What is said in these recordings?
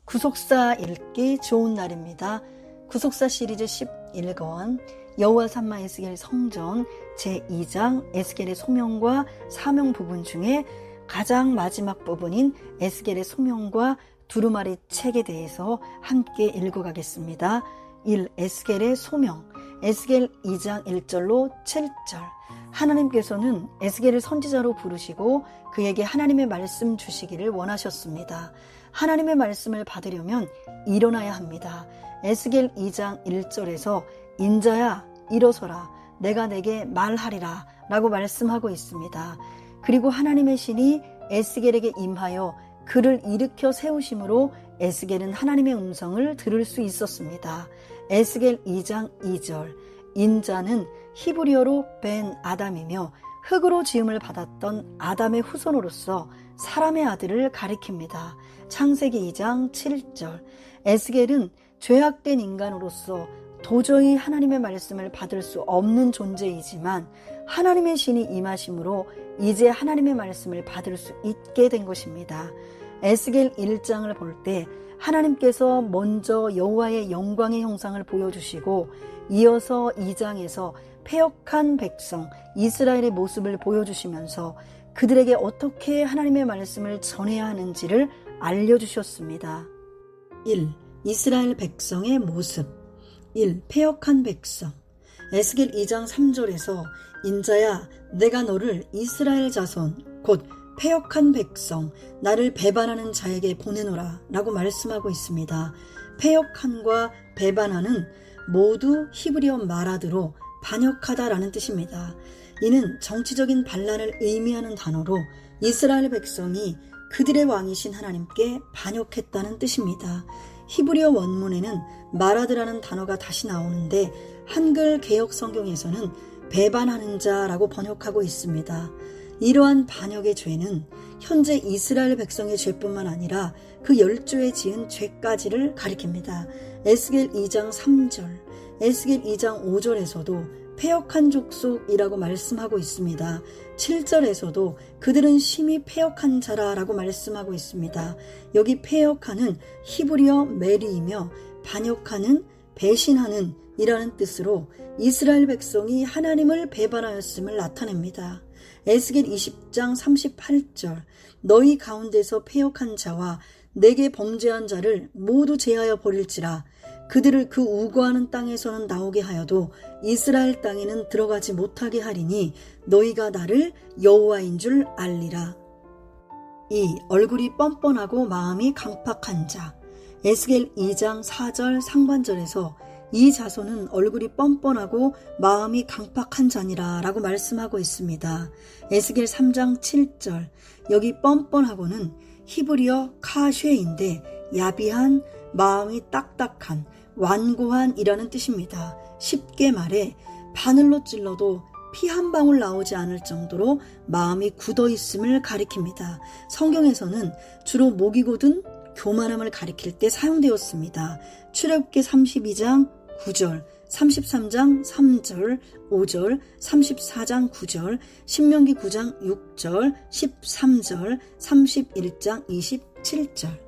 구속사 읽기 좋은 날입니다. 구속사 시리즈 11권 여호와 삼마 에스겔 성전 제2장 에스겔의 소명과 사명 부분 중에 가장 마지막 부분인 에스겔의 소명과 두루마리 책에 대해서 함께 읽어가겠습니다. 1. 에스겔의 소명. 에스겔 2장 1절로 7절. 하나님께서는 에스겔을 선지자로 부르시고 그에게 하나님의 말씀 주시기를 원하셨습니다. 하나님의 말씀을 받으려면 일어나야 합니다. 에스겔 2장 1절에서 인자야 일어서라 내가 내게 말하리라 라고 말씀하고 있습니다. 그리고 하나님의 신이 에스겔에게 임하여 그를 일으켜 세우심으로 에스겔은 하나님의 음성을 들을 수 있었습니다. 에스겔 2장 2절 인자는 히브리어로 벤 아담이며 흙으로 지음을 받았던 아담의 후손으로서 사람의 아들을 가리킵니다. 창세기 2장 7절 에스겔은 죄악된 인간으로서 도저히 하나님의 말씀을 받을 수 없는 존재이지만 하나님의 신이 임하심으로 이제 하나님의 말씀을 받을 수 있게 된 것입니다. 에스겔 1장을 볼 때 하나님께서 먼저 여호와의 영광의 형상을 보여주시고 이어서 2장에서 패역한 백성 이스라엘의 모습을 보여주시면서 그들에게 어떻게 하나님의 말씀을 전해야 하는지를 알려주셨습니다. 1. 이스라엘 백성의 모습. 1. 패역한 백성. 에스겔 2장 3절에서 인자야 내가 너를 이스라엘 자손 곧 패역한 백성 나를 배반하는 자에게 보내노라 라고 말씀하고 있습니다. 패역한과 배반하는 모두 히브리어 마라드로 반역하다라는 뜻입니다. 이는 정치적인 반란을 의미하는 단어로 이스라엘 백성이 그들의 왕이신 하나님께 반역했다는 뜻입니다. 히브리어 원문에는 마라드라는 단어가 다시 나오는데 한글 개역 성경에서는 배반하는 자라고 번역하고 있습니다. 이러한 반역의 죄는 현재 이스라엘 백성의 죄뿐만 아니라 그 10조에 지은 죄까지를 가리킵니다. 에스겔 2장 3절, 에스겔 2장 5절에서도 패역한 족속이라고 말씀하고 있습니다. 7절에서도 그들은 심히 패역한 자라라고 말씀하고 있습니다. 여기 패역하는 히브리어 메리이며 반역하는 배신하는 이라는 뜻으로 이스라엘 백성이 하나님을 배반하였음을 나타냅니다. 에스겔 20장 38절 너희 가운데서 패역한 자와 내게 범죄한 자를 모두 제하여 버릴지라 그들을 그 우거하는 땅에서는 나오게 하여도 이스라엘 땅에는 들어가지 못하게 하리니 너희가 나를 여호와인 줄 알리라. 2. 얼굴이 뻔뻔하고 마음이 강팍한 자. 에스겔 2장 4절 상반절에서 이 자손은 얼굴이 뻔뻔하고 마음이 강팍한 자니라 라고 말씀하고 있습니다. 에스겔 3장 7절 여기 뻔뻔하고는 히브리어 카쉐인데 야비한, 마음이 딱딱한, 완고한 이라는 뜻입니다. 쉽게 말해 바늘로 찔러도 피 한 방울 나오지 않을 정도로 마음이 굳어 있음을 가리킵니다. 성경에서는 주로 목이 곧은 교만함을 가리킬 때 사용되었습니다. 출애굽기 32장 9절, 33장 3절, 5절, 34장 9절, 신명기 9장 6절, 13절, 31장 27절.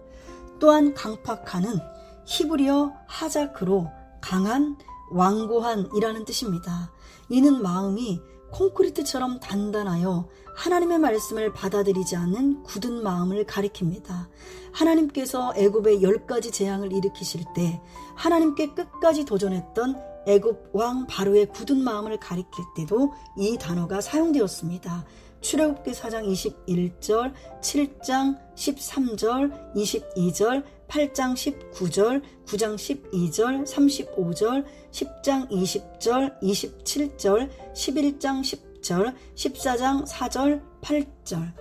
또한 강팍하는 히브리어 하자크로 강한, 완고한 이라는 뜻입니다. 이는 마음이 콘크리트처럼 단단하여 하나님의 말씀을 받아들이지 않는 굳은 마음을 가리킵니다. 하나님께서 애굽에 10가지 재앙을 일으키실 때 하나님께 끝까지 도전했던 애굽 왕 바로의 굳은 마음을 가리킬 때도 이 단어가 사용되었습니다. 출애굽기 4장 21절, 7장 13절, 22절, 8장 19절, 9장 12절, 35절, 10장 20절, 27절, 11장 10절, 14장 4절, 8절.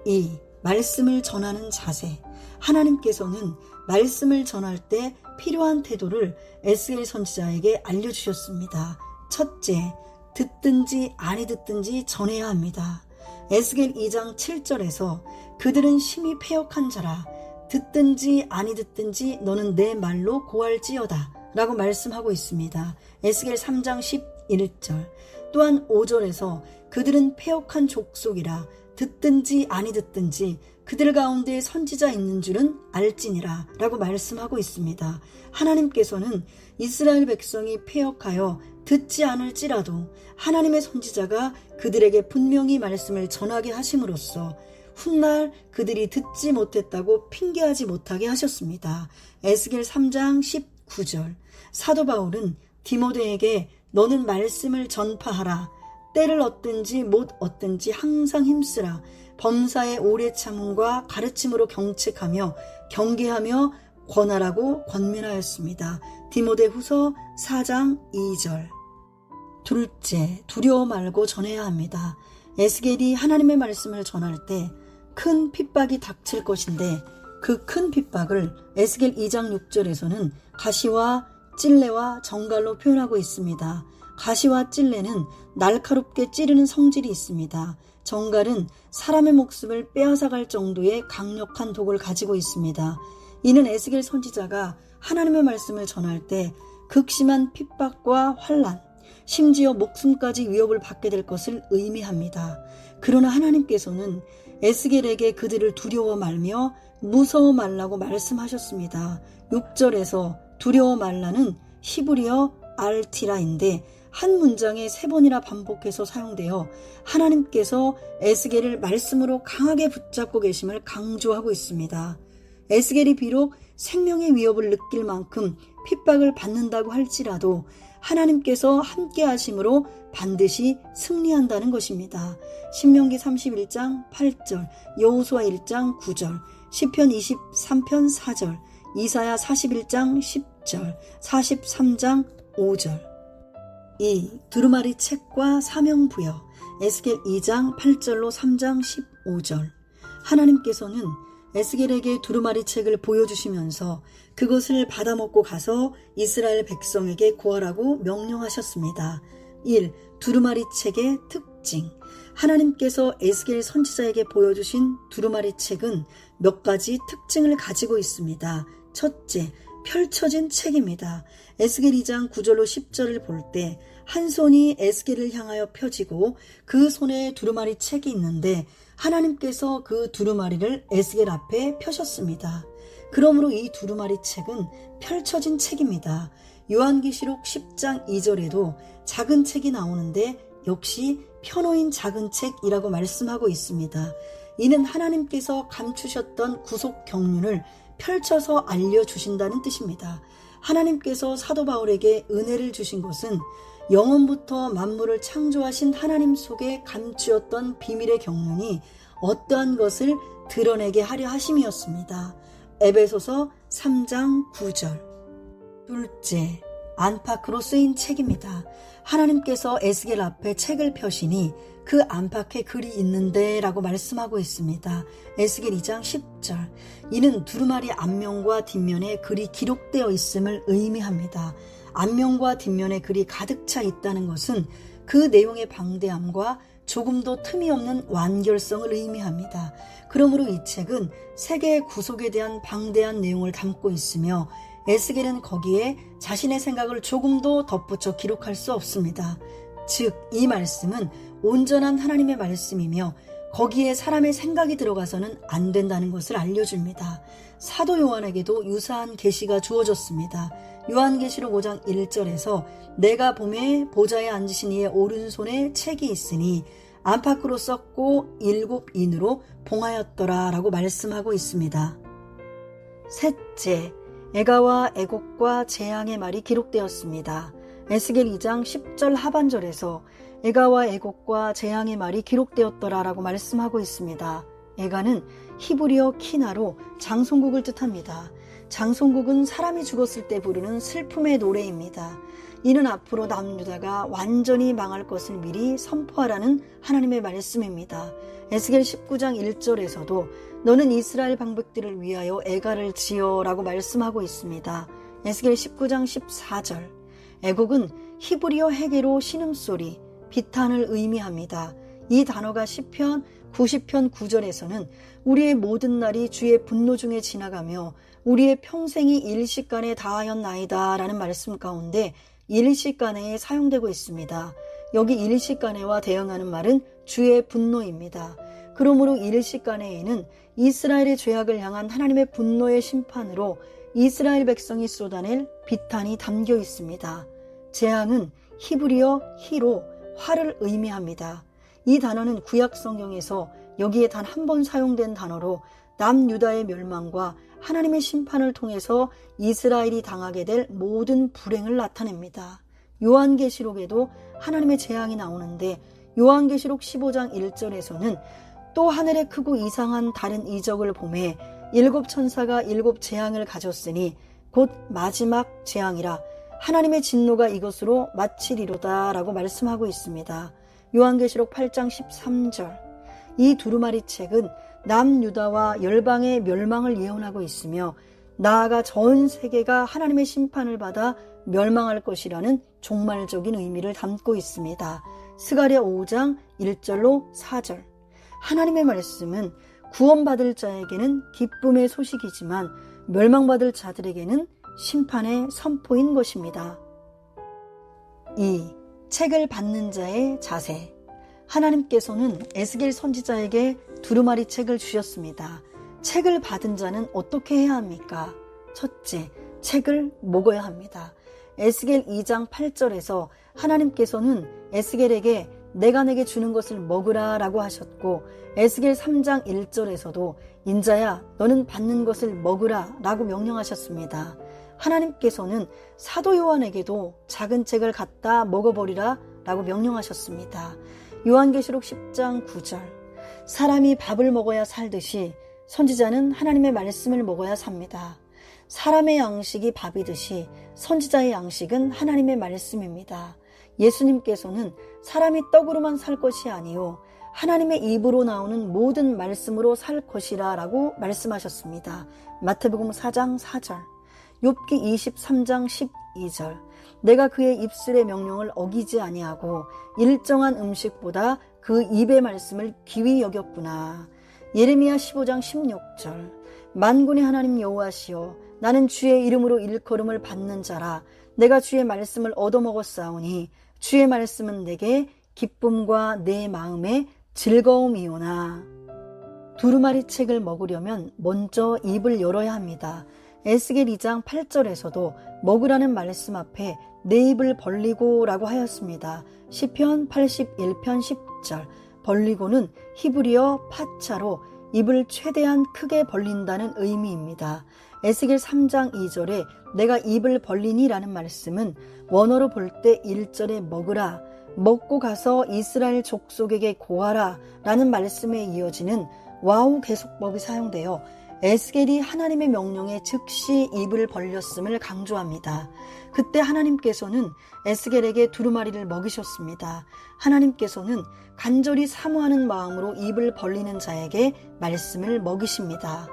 2. 말씀을 전하는 자세. 하나님께서는 말씀을 전할 때 필요한 태도를 에스겔 선지자에게 알려주셨습니다. 첫째, 듣든지 아니 듣든지 전해야 합니다. 에스겔 2장 7절에서 그들은 심히 패역한 자라 듣든지 아니 듣든지 너는 내 말로 고할지어다 라고 말씀하고 있습니다. 에스겔 3장 11절 또한 5절에서 그들은 패역한 족속이라 듣든지 아니 듣든지 그들 가운데 선지자 있는 줄은 알지니라 라고 말씀하고 있습니다. 하나님께서는 이스라엘 백성이 패역하여 듣지 않을지라도 하나님의 선지자가 그들에게 분명히 말씀을 전하게 하심으로써 훗날 그들이 듣지 못했다고 핑계하지 못하게 하셨습니다. 에스겔 3장 19절. 사도 바울은 디모데에게 너는 말씀을 전파하라. 때를 얻든지 못 얻든지 항상 힘쓰라. 범사의 오래 참음과 가르침으로 경책하며 경계하며 권하라고 권면하였습니다. 디모데후서 4장 2절. 둘째, 두려워 말고 전해야 합니다. 에스겔이 하나님의 말씀을 전할 때 큰 핍박이 닥칠 것인데 그 큰 핍박을 에스겔 2장 6절에서는 가시와 찔레와 정갈로 표현하고 있습니다. 가시와 찔레는 날카롭게 찌르는 성질이 있습니다. 정갈은 사람의 목숨을 빼앗아갈 정도의 강력한 독을 가지고 있습니다. 이는 에스겔 선지자가 하나님의 말씀을 전할 때 극심한 핍박과 환난, 심지어 목숨까지 위협을 받게 될 것을 의미합니다. 그러나 하나님께서는 에스겔에게 그들을 두려워 말며 무서워 말라고 말씀하셨습니다. 6절에서 두려워 말라는 히브리어 알티라인데 한 문장에 3번이나 반복해서 사용되어 하나님께서 에스겔을 말씀으로 강하게 붙잡고 계심을 강조하고 있습니다. 에스겔이 비록 생명의 위협을 느낄 만큼 핍박을 받는다고 할지라도 하나님께서 함께 하심으로 반드시 승리한다는 것입니다. 신명기 31장 8절, 여호수아 1장 9절, 시편 23편 4절, 이사야 41장 10절, 43장 5절. 2. 두루마리 책과 사명부여. 에스겔 2장 8절로 3장 15절. 하나님께서는 에스겔에게 두루마리 책을 보여주시면서 그것을 받아먹고 가서 이스라엘 백성에게 구하라고 명령하셨습니다. 1. 두루마리 책의 특징. 하나님께서 에스겔 선지자에게 보여주신 두루마리 책은 몇 가지 특징을 가지고 있습니다. 첫째, 펼쳐진 책입니다. 에스겔 2장 9절로 10절을 볼 때 한 손이 에스겔을 향하여 펴지고 그 손에 두루마리 책이 있는데 하나님께서 그 두루마리를 에스겔 앞에 펴셨습니다. 그러므로 이 두루마리 책은 펼쳐진 책입니다. 요한계시록 10장 2절에도 작은 책이 나오는데 역시 펴놓인 작은 책이라고 말씀하고 있습니다. 이는 하나님께서 감추셨던 구속 경륜을 펼쳐서 알려주신다는 뜻입니다. 하나님께서 사도 바울에게 은혜를 주신 것은 영원부터 만물을 창조하신 하나님 속에 감추었던 비밀의 경륜이 어떠한 것을 드러내게 하려 하심이었습니다. 에베소서 3장 9절. 둘째, 안팎으로 쓰인 책입니다. 하나님께서 에스겔 앞에 책을 펴시니 그 안팎에 글이 있는데 라고 말씀하고 있습니다. 에스겔 2장 10절. 이는 두루마리 앞면과 뒷면에 글이 기록되어 있음을 의미합니다. 앞면과 뒷면에 글이 가득 차 있다는 것은 그 내용의 방대함과 조금도 틈이 없는 완결성을 의미합니다. 그러므로 이 책은 세계의 구속에 대한 방대한 내용을 담고 있으며 에스겔은 거기에 자신의 생각을 조금도 덧붙여 기록할 수 없습니다. 즉, 이 말씀은 온전한 하나님의 말씀이며 거기에 사람의 생각이 들어가서는 안 된다는 것을 알려줍니다. 사도 요한에게도 유사한 계시가 주어졌습니다. 요한계시록 5장 1절에서 내가 보매 보좌에 앉으신 이의 오른손에 책이 있으니 안팎으로 썼고 7인으로 봉하였더라 라고 말씀하고 있습니다. 셋째, 애가와 애곡과 재앙의 말이 기록되었습니다. 에스겔 2장 10절 하반절에서 애가와 애곡과 재앙의 말이 기록되었더라 라고 말씀하고 있습니다. 애가는 히브리어 키나로 장송국을 뜻합니다. 장송국은 사람이 죽었을 때 부르는 슬픔의 노래입니다. 이는 앞으로 남유다가 완전히 망할 것을 미리 선포하라는 하나님의 말씀입니다. 에스겔 19장 1절에서도 너는 이스라엘 방백들을 위하여 애가를 지어 라고 말씀하고 있습니다. 에스겔 19장 14절. 애곡은 히브리어 헤게로 신음소리, 비탄을 의미합니다. 이 단어가 시편 90편 9절에서는 우리의 모든 날이 주의 분노 중에 지나가며 우리의 평생이 일시간에 다하였나이다 라는 말씀 가운데 일시간에에 사용되고 있습니다. 여기 일시간에와 대응하는 말은 주의 분노입니다. 그러므로 일시간에에는 이스라엘의 죄악을 향한 하나님의 분노의 심판으로 이스라엘 백성이 쏟아낼 비탄이 담겨 있습니다. 재앙은 히브리어 히로 화를 의미합니다. 이 단어는 구약 성경에서 여기에 단 한 번 사용된 단어로 남유다의 멸망과 하나님의 심판을 통해서 이스라엘이 당하게 될 모든 불행을 나타냅니다. 요한계시록에도 하나님의 재앙이 나오는데 요한계시록 15장 1절에서는 또 하늘에 크고 이상한 다른 이적을 보매 일곱 천사가 일곱 재앙을 가졌으니 곧 마지막 재앙이라 하나님의 진노가 이것으로 마치리로다 라고 말씀하고 있습니다. 요한계시록 8장 13절. 이 두루마리 책은 남유다와 열방의 멸망을 예언하고 있으며 나아가 전 세계가 하나님의 심판을 받아 멸망할 것이라는 종말적인 의미를 담고 있습니다. 스가랴 5장 1절로 4절. 하나님의 말씀은 구원받을 자에게는 기쁨의 소식이지만 멸망받을 자들에게는 심판의 선포인 것입니다. 2. 책을 받는 자의 자세. 하나님께서는 에스겔 선지자에게 두루마리 책을 주셨습니다. 책을 받은 자는 어떻게 해야 합니까? 첫째, 책을 먹어야 합니다. 에스겔 2장 8절에서 하나님께서는 에스겔에게 내가 내게 주는 것을 먹으라 라고 하셨고 에스겔 3장 1절에서도 인자야 너는 받는 것을 먹으라 라고 명령하셨습니다. 하나님께서는 사도 요한에게도 작은 책을 갖다 먹어버리라 라고 명령하셨습니다. 요한계시록 10장 9절. 사람이 밥을 먹어야 살듯이 선지자는 하나님의 말씀을 먹어야 삽니다. 사람의 양식이 밥이듯이 선지자의 양식은 하나님의 말씀입니다. 예수님께서는 사람이 떡으로만 살 것이 아니요 하나님의 입으로 나오는 모든 말씀으로 살 것이라 라고 말씀하셨습니다. 마태복음 4장 4절. 욥기 23장 12절. 내가 그의 입술의 명령을 어기지 아니하고 일정한 음식보다 그 입의 말씀을 귀히 여겼구나. 예레미야 15장 16절. 만군의 하나님 여호와시여 나는 주의 이름으로 일컬음을 받는 자라. 내가 주의 말씀을 얻어먹었사오니 주의 말씀은 내게 기쁨과 내 마음의 즐거움이오나. 두루마리 책을 먹으려면 먼저 입을 열어야 합니다. 에스겔 2장 8절에서도 먹으라는 말씀 앞에 내 입을 벌리고 라고 하였습니다. 시편 81편 10절. 벌리고는 히브리어 파차로 입을 최대한 크게 벌린다는 의미입니다. 에스겔 3장 2절에 내가 입을 벌리니 라는 말씀은 원어로 볼 때 1절에 먹으라, 먹고 가서 이스라엘 족속에게 고하라 라는 말씀에 이어지는 와우 계속법이 사용되어 에스겔이 하나님의 명령에 즉시 입을 벌렸음을 강조합니다. 그때 하나님께서는 에스겔에게 두루마리를 먹이셨습니다. 하나님께서는 간절히 사모하는 마음으로 입을 벌리는 자에게 말씀을 먹이십니다.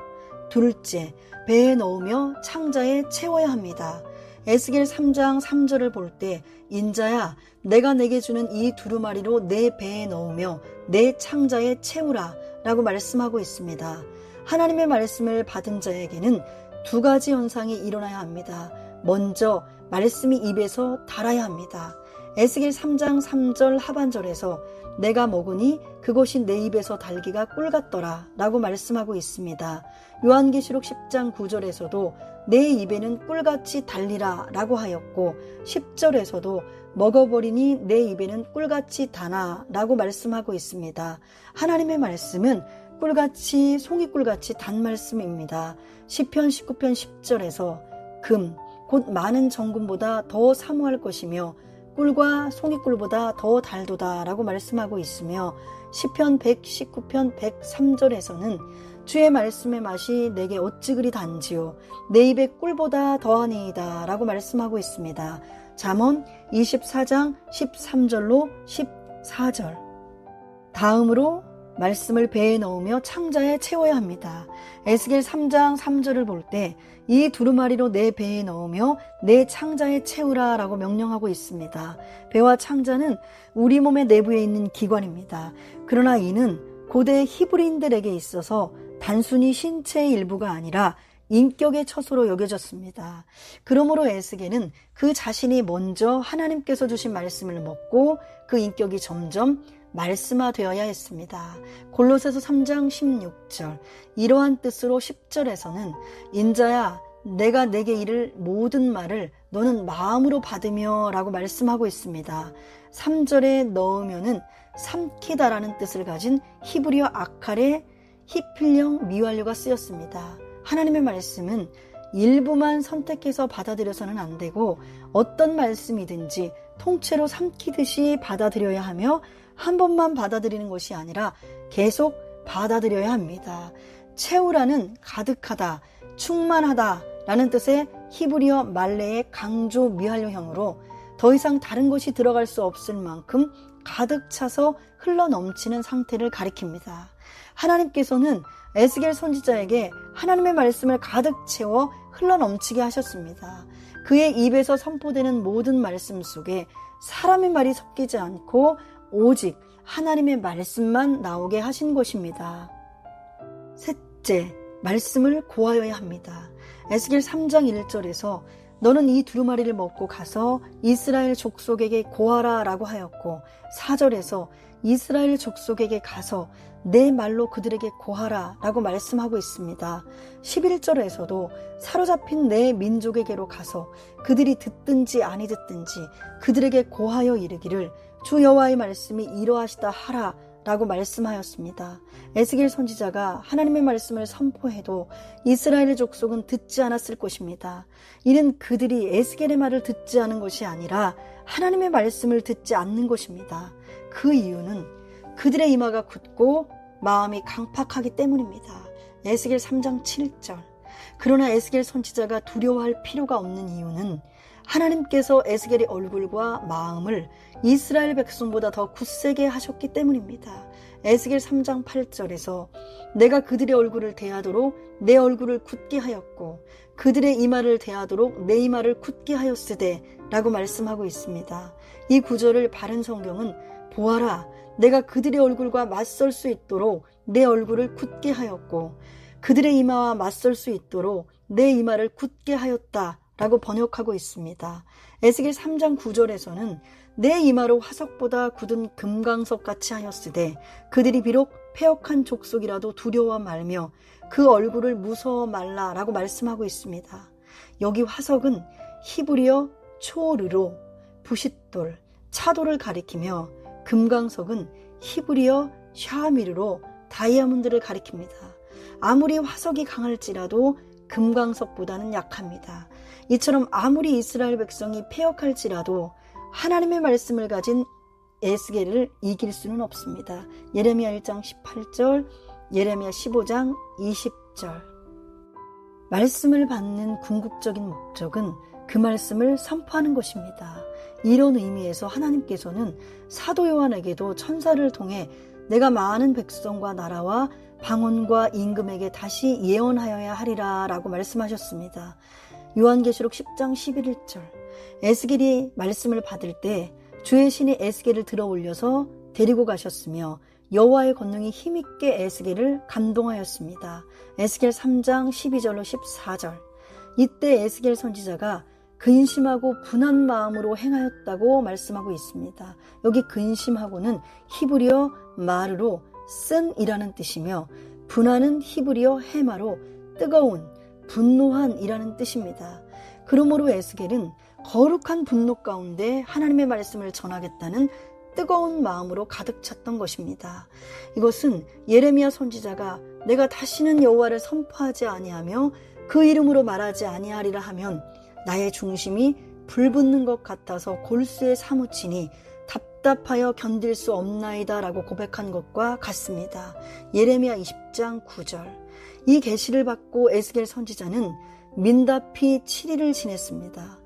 둘째, 배에 넣으며 창자에 채워야 합니다. 에스겔 3장 3절을 볼 때 인자야 내가 내게 주는 이 두루마리로 내 배에 넣으며 내 창자에 채우라 라고 말씀하고 있습니다. 하나님의 말씀을 받은 자에게는 두 가지 현상이 일어나야 합니다. 먼저 말씀이 입에서 달아야 합니다. 에스겔 3장 3절 하반절에서 내가 먹으니 그것이 내 입에서 달기가 꿀 같더라 라고 말씀하고 있습니다. 요한계시록 10장 9절에서도 내 입에는 꿀같이 달리라 라고 하였고 10절에서도 먹어버리니 내 입에는 꿀같이 다나 라고 말씀하고 있습니다. 하나님의 말씀은 꿀같이 송이꿀같이 단 말씀입니다. 시편 19편 10절에서 금, 곧 많은 정금보다 더 사모할 것이며 꿀과 송이꿀보다 더 달도다 라고 말씀하고 있으며 시편 119편 103절에서는 주의 말씀의 맛이 내게 어찌 그리 단지요 내 입에 꿀보다 더하니이다 라고 말씀하고 있습니다. 잠언 24장 13절로 14절. 다음으로 말씀을 배에 넣으며 창자에 채워야 합니다. 에스겔 3장 3절을 볼 때 이 두루마리로 내 배에 넣으며 내 창자에 채우라 라고 명령하고 있습니다. 배와 창자는 우리 몸의 내부에 있는 기관입니다. 그러나 이는 고대 히브리인들에게 있어서 단순히 신체의 일부가 아니라 인격의 처소로 여겨졌습니다. 그러므로 에스겔은 그 자신이 먼저 하나님께서 주신 말씀을 먹고 그 인격이 점점 말씀화되어야 했습니다. 골로새서 3장 16절 이러한 뜻으로 10절에서는 인자야 내가 내게 이를 모든 말을 너는 마음으로 받으며 라고 말씀하고 있습니다. 3절에 넣으면은 삼키다라는 뜻을 가진 히브리어 아칼의 히필령 미완료가 쓰였습니다. 하나님의 말씀은 일부만 선택해서 받아들여서는 안 되고 어떤 말씀이든지 통째로 삼키듯이 받아들여야 하며 한 번만 받아들이는 것이 아니라 계속 받아들여야 합니다. 채우라는 가득하다, 충만하다 라는 뜻의 히브리어 말레의 강조 미완료형으로 더 이상 다른 것이 들어갈 수 없을 만큼 가득 차서 흘러넘치는 상태를 가리킵니다. 하나님께서는 에스겔 선지자에게 하나님의 말씀을 가득 채워 흘러넘치게 하셨습니다. 그의 입에서 선포되는 모든 말씀 속에 사람의 말이 섞이지 않고 오직 하나님의 말씀만 나오게 하신 것입니다. 셋째, 말씀을 고하여야 합니다. 에스겔 3장 1절에서 너는 이 두루마리를 먹고 가서 이스라엘 족속에게 고하라 라고 하였고 4절에서 이스라엘 족속에게 가서 내 말로 그들에게 고하라 라고 말씀하고 있습니다. 11절에서도 사로잡힌 내 민족에게로 가서 그들이 듣든지 아니 듣든지 그들에게 고하여 이르기를 주 여호와의 말씀이 이러하시다 하라 라고 말씀하였습니다. 에스겔 선지자가 하나님의 말씀을 선포해도 이스라엘 족속은 듣지 않았을 것입니다. 이는 그들이 에스겔의 말을 듣지 않은 것이 아니라 하나님의 말씀을 듣지 않는 것입니다. 그 이유는 그들의 이마가 굳고 마음이 강팍하기 때문입니다. 에스겔 3장 7절 그러나 에스겔 선지자가 두려워할 필요가 없는 이유는 하나님께서 에스겔의 얼굴과 마음을 이스라엘 백성보다 더 굳세게 하셨기 때문입니다. 에스겔 3장 8절에서 내가 그들의 얼굴을 대하도록 내 얼굴을 굳게 하였고 그들의 이마를 대하도록 내 이마를 굳게 하였으되 라고 말씀하고 있습니다. 이 구절을 바른 성경은 보아라 내가 그들의 얼굴과 맞설 수 있도록 내 얼굴을 굳게 하였고 그들의 이마와 맞설 수 있도록 내 이마를 굳게 하였다 라고 번역하고 있습니다. 에스겔 3장 9절에서는 내 이마로 화석보다 굳은 금강석 같이 하였으되 그들이 비록 패역한 족속이라도 두려워 말며 그 얼굴을 무서워 말라 라고 말씀하고 있습니다. 여기 화석은 히브리어 초르로 부싯돌, 차돌을 가리키며 금강석은 히브리어 샤미르로 다이아몬드를 가리킵니다. 아무리 화석이 강할지라도 금강석보다는 약합니다. 이처럼 아무리 이스라엘 백성이 패역할지라도 하나님의 말씀을 가진 에스겔을 이길 수는 없습니다. 예레미야 1장 18절, 예레미야 15장 20절. 말씀을 받는 궁극적인 목적은 그 말씀을 선포하는 것입니다. 이런 의미에서 하나님께서는 사도 요한에게도 천사를 통해 내가 많은 백성과 나라와 방언과 임금에게 다시 예언하여야 하리라 라고 말씀하셨습니다. 요한계시록 10장 11절 에스겔이 말씀을 받을 때 주의 신이 에스겔을 들어 올려서 데리고 가셨으며 여호와의 권능이 힘있게 에스겔을 감동하였습니다. 에스겔 3장 12절로 14절 이때 에스겔 선지자가 근심하고 분한 마음으로 행하였다고 말씀하고 있습니다. 여기 근심하고는 히브리어 마르로 쓴이라는 뜻이며 분한은 히브리어 헤마로 뜨거운, 분노한 이라는 뜻입니다. 그러므로 에스겔은 거룩한 분노 가운데 하나님의 말씀을 전하겠다는 뜨거운 마음으로 가득 찼던 것입니다. 이것은 예레미야 선지자가 내가 다시는 여호와를 선포하지 아니하며 그 이름으로 말하지 아니하리라 하면 나의 중심이 불붙는 것 같아서 골수에 사무치니 답답하여 견딜 수 없나이다 라고 고백한 것과 같습니다. 예레미야 20장 9절 이 계시를 받고 에스겔 선지자는 민다피 7일을 지냈습니다.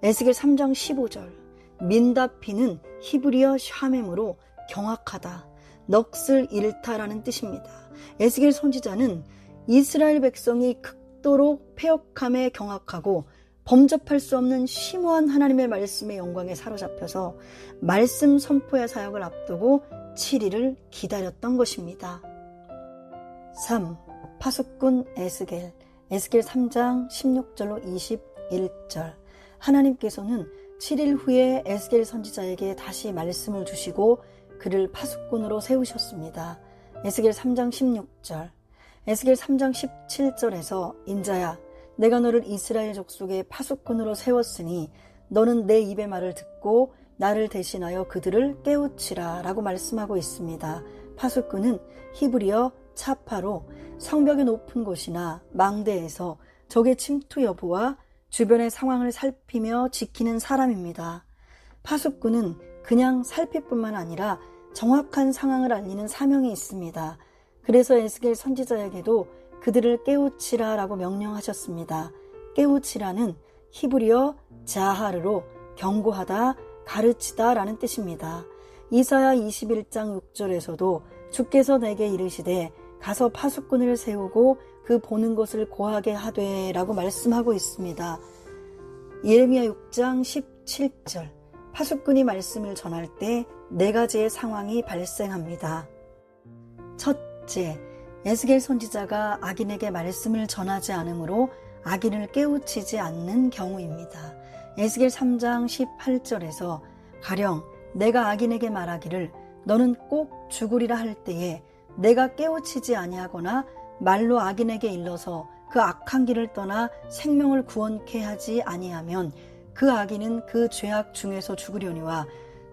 에스겔 3장 15절 민다피는 히브리어 샤멤으로 경악하다, 넋을 잃다라는 뜻입니다. 에스겔 선지자는 이스라엘 백성이 극도로 패역함에 경악하고 범접할 수 없는 심오한 하나님의 말씀의 영광에 사로잡혀서 말씀 선포의 사역을 앞두고 7일을 기다렸던 것입니다. 3. 파수꾼 에스겔 에스겔 3장 16절로 21절 하나님께서는 7일 후에 에스겔 선지자에게 다시 말씀을 주시고 그를 파수꾼으로 세우셨습니다. 에스겔 3장 16절, 에스겔 3장 17절에서 인자야 내가 너를 이스라엘 족속의 파수꾼으로 세웠으니 너는 내 입의 말을 듣고 나를 대신하여 그들을 깨우치라 라고 말씀하고 있습니다. 파수꾼은 히브리어 차파로 성벽의 높은 곳이나 망대에서 적의 침투 여부와 주변의 상황을 살피며 지키는 사람입니다. 파수꾼은 그냥 살필 뿐만 아니라 정확한 상황을 알리는 사명이 있습니다. 그래서 에스겔 선지자에게도 그들을 깨우치라 라고 명령하셨습니다. 깨우치라는 히브리어 자하르로 경고하다, 가르치다 라는 뜻입니다. 이사야 21장 6절에서도 주께서 내게 이르시되 가서 파수꾼을 세우고 그 보는 것을 고하게 하되 라고 말씀하고 있습니다. 예레미야 6장 17절, 파수꾼이 말씀을 전할 때 네 가지의 상황이 발생합니다. 첫째, 에스겔 선지자가 악인에게 말씀을 전하지 않으므로 악인을 깨우치지 않는 경우입니다. 에스겔 3장 18절에서 가령 내가 악인에게 말하기를 너는 꼭 죽으리라 할 때에 내가 깨우치지 아니하거나 말로 악인에게 일러서 그 악한 길을 떠나 생명을 구원케 하지 아니하면 그 악인은 그 죄악 중에서 죽으려니와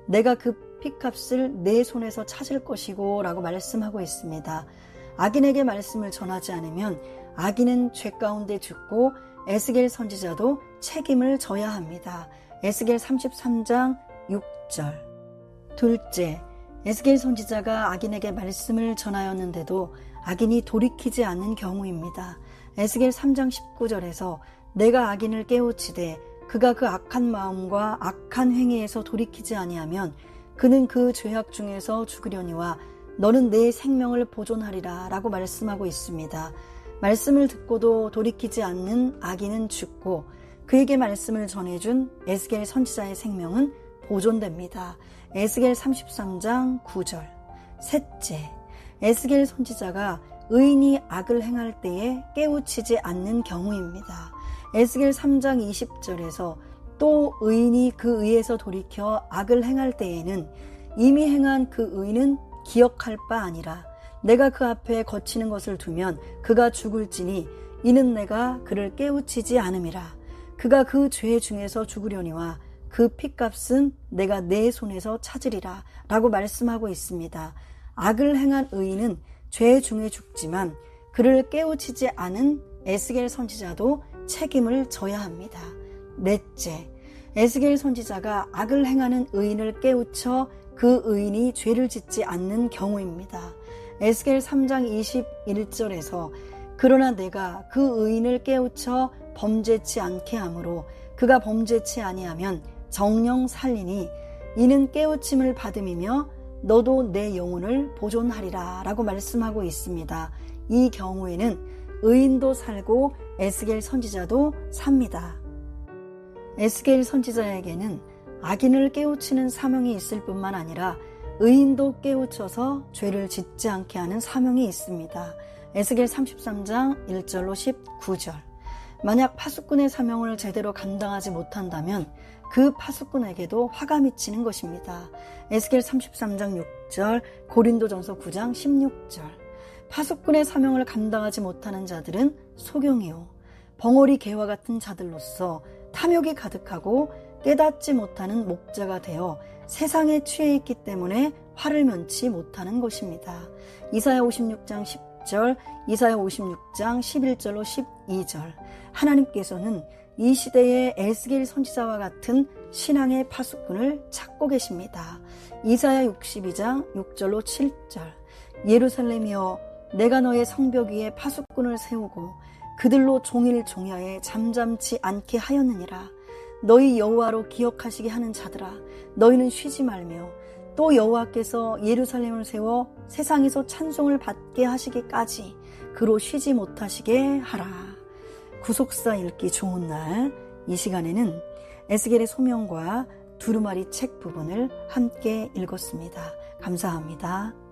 내가 그 피값을 내 손에서 찾을 것이고 라고 말씀하고 있습니다. 악인에게 말씀을 전하지 않으면 악인은 죄 가운데 죽고 에스겔 선지자도 책임을 져야 합니다. 에스겔 33장 6절. 둘째, 에스겔 선지자가 악인에게 말씀을 전하였는데도 악인이 돌이키지 않는 경우입니다. 에스겔 3장 19절에서 내가 악인을 깨우치되 그가 그 악한 마음과 악한 행위에서 돌이키지 아니하면 그는 그 죄악 중에서 죽으려니와 너는 내 생명을 보존하리라 라고 말씀하고 있습니다. 말씀을 듣고도 돌이키지 않는 악인은 죽고 그에게 말씀을 전해준 에스겔 선지자의 생명은 보존됩니다. 에스겔 33장 9절. 셋째, 에스겔 선지자가 의인이 악을 행할 때에 깨우치지 않는 경우입니다. 에스겔 3장 20절에서 또 의인이 그 의에서 돌이켜 악을 행할 때에는 이미 행한 그 의는 기억할 바 아니라 내가 그 앞에 거치는 것을 두면 그가 죽을지니 이는 내가 그를 깨우치지 않음이라. 그가 그 죄 중에서 죽으려니와 그 핏값은 내가 내 손에서 찾으리라 라고 말씀하고 있습니다. 악을 행한 의인은 죄 중에 죽지만 그를 깨우치지 않은 에스겔 선지자도 책임을 져야 합니다. 넷째, 에스겔 선지자가 악을 행하는 의인을 깨우쳐 그 의인이 죄를 짓지 않는 경우입니다. 에스겔 3장 21절에서 그러나 내가 그 의인을 깨우쳐 범죄치 않게 하므로 그가 범죄치 아니하면 정령 살리니 이는 깨우침을 받음이며 너도 내 영혼을 보존하리라 라고 말씀하고 있습니다. 이 경우에는 의인도 살고 에스겔 선지자도 삽니다. 에스겔 선지자에게는 악인을 깨우치는 사명이 있을 뿐만 아니라 의인도 깨우쳐서 죄를 짓지 않게 하는 사명이 있습니다. 에스겔 33장 1절로 19절. 만약 파수꾼의 사명을 제대로 감당하지 못한다면 그 파수꾼에게도 화가 미치는 것입니다. 에스겔 33장 6절, 고린도전서 9장 16절. 파수꾼의 사명을 감당하지 못하는 자들은 소경이요 벙어리 개와 같은 자들로서 탐욕이 가득하고 깨닫지 못하는 목자가 되어 세상에 취해 있기 때문에 화를 면치 못하는 것입니다. 이사야 56장 10절, 이사야 56장 11절로 12절. 하나님께서는 이 시대의 에스겔 선지자와 같은 신앙의 파수꾼을 찾고 계십니다. 이사야 62장 6절로 7절. 예루살렘이여 내가 너의 성벽 위에 파수꾼을 세우고 그들로 종일 종야에 잠잠치 않게 하였느니라. 너희 여호와로 기억하시게 하는 자들아 너희는 쉬지 말며 또 여호와께서 예루살렘을 세워 세상에서 찬송을 받게 하시기까지 그로 쉬지 못하시게 하라. 구속사 읽기 좋은 날, 이 시간에는 에스겔의 소명과 두루마리 책 부분을 함께 읽었습니다. 감사합니다.